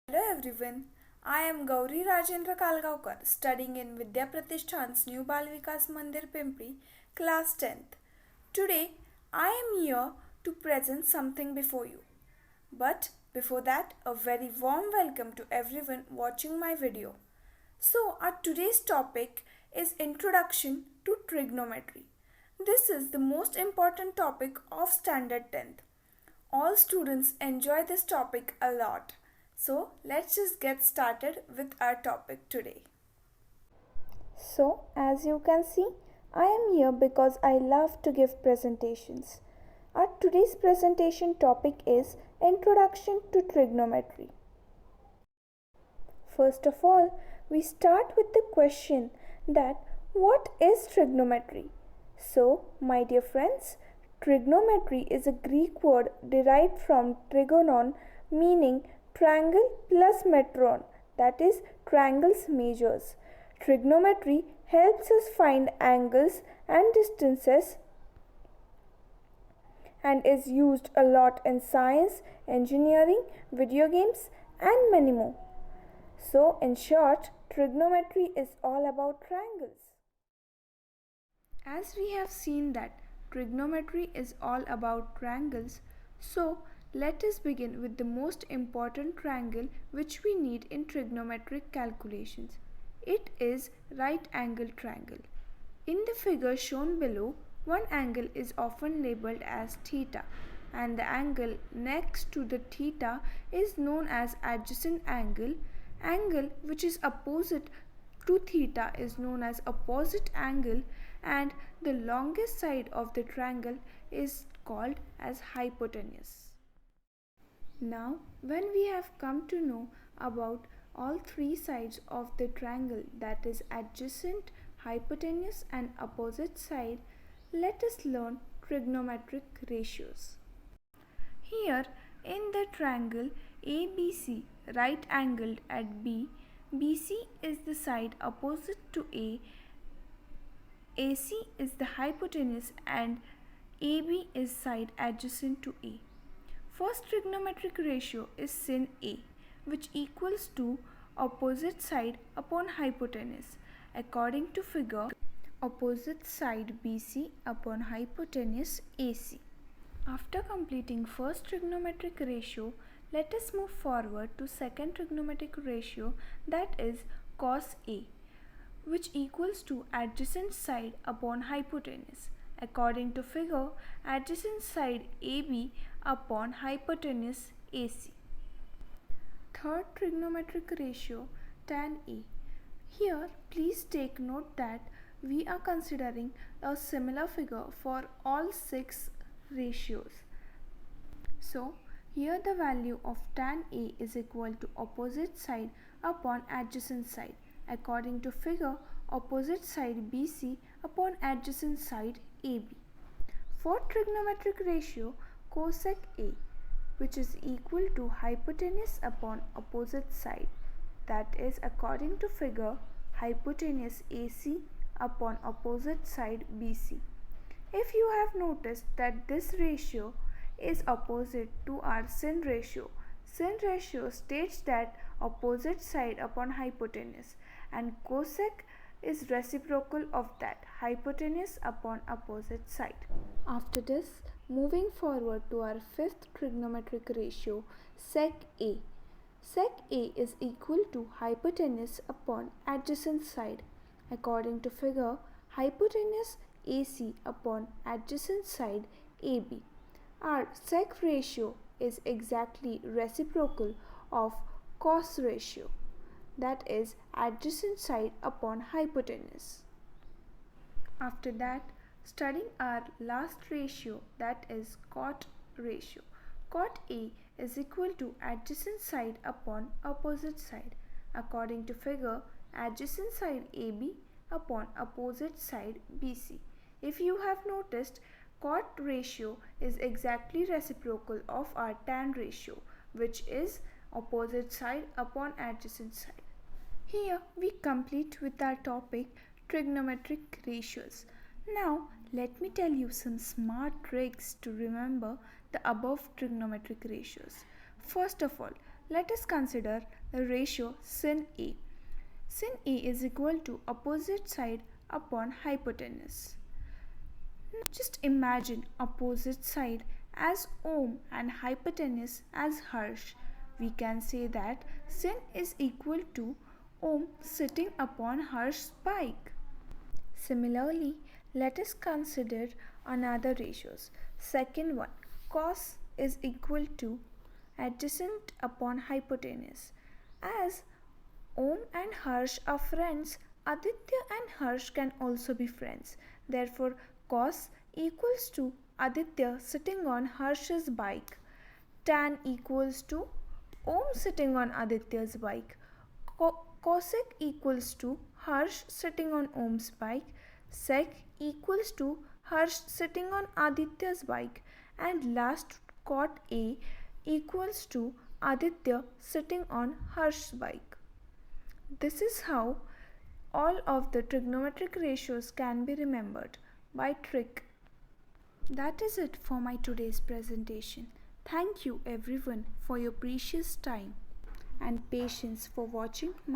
Hello everyone, I am Gauri Rajendra Kalgaonkar studying in Vidya Pratishthan's New Bal Vikas Mandir Pimpri, class 10th. Today I am here to present something before you. But before that, a very warm welcome to everyone watching my video. So, our today's topic is Introduction to Trigonometry. This is the most important topic of Standard 10th. All students enjoy this topic a lot. So, let's just get started with our topic today. So, as you can see, I am here because I love to give presentations. Our today's presentation topic is Introduction to Trigonometry. First of all, we start with the question that what is trigonometry? So, my dear friends, trigonometry is a Greek word derived from trigonon meaning triangle plus metron, that is triangles measures. Trigonometry helps us find angles and distances and is used a lot in science, engineering, video games and many more. So, in short, trigonometry is all about triangles. As we have seen that trigonometry is all about triangles, so let us begin with the most important triangle which we need in trigonometric calculations. It is right angle triangle. In the figure shown below, one angle is often labeled as theta and the angle next to the theta is known as adjacent angle. Angle which is opposite to theta is known as opposite angle and the longest side of the triangle is called as hypotenuse. Now, when we have come to know about all three sides of the triangle, that is adjacent, hypotenuse and opposite side, let us learn trigonometric ratios. Here in the triangle ABC, right angled at B, BC is the side opposite to A, AC is the hypotenuse and AB is side adjacent to A. First trigonometric ratio is sin A, which equals to opposite side upon hypotenuse. According to figure, opposite side BC upon hypotenuse AC. After completing first trigonometric ratio, let us move forward to second trigonometric ratio, that is cos A, which equals to adjacent side upon hypotenuse. According to figure, adjacent side AB upon hypotenuse AC. Third trigonometric ratio, tan A. Here, please take note that we are considering a similar figure for all 6 ratios. So, here the value of tan A is equal to opposite side upon adjacent side. According to figure, opposite side BC upon adjacent side AB. Fourth trigonometric ratio, cosec A, which is equal to hypotenuse upon opposite side, that is according to figure hypotenuse AC upon opposite side BC. If you have noticed that this ratio is opposite to our sin ratio states that opposite side upon hypotenuse and cosec is reciprocal of that, hypotenuse upon opposite side. After this, moving forward to our fifth trigonometric ratio, sec A. Sec A is equal to hypotenuse upon adjacent side. According to figure, hypotenuse AC upon adjacent side AB. Our sec ratio is exactly reciprocal of cos ratio, that is adjacent side upon hypotenuse. After that, studying our last ratio, that is cot ratio. Cot A is equal to adjacent side upon opposite side. According to figure, adjacent side AB upon opposite side BC. If you have noticed, cot ratio is exactly reciprocal of our tan ratio, which is opposite side upon adjacent side. Here we complete with our topic trigonometric ratios. Now let me tell you some smart tricks to remember the above trigonometric ratios. First of all, let us consider the ratio sin A. Sin A is equal to opposite side upon hypotenuse. Just imagine opposite side as Om and hypotenuse as Harsh. We can say that Sin is equal to Om sitting upon Harsh's bike. Similarly, let us consider another ratios. Second one, cos is equal to adjacent upon hypotenuse. As Om and Harsh are friends, Aditya and Harsh can also be friends. Therefore, cos equals to Aditya sitting on Harsh's bike. Tan equals to Om sitting on Aditya's bike. Cosec equals to Harsh sitting on Om's bike. Sec equals to Harsh sitting on Aditya's bike. And last, cot A equals to Aditya sitting on Harsh's bike. This is how all of the trigonometric ratios can be remembered by trick. That is it for my today's presentation. Thank you everyone for your precious time and patience for watching my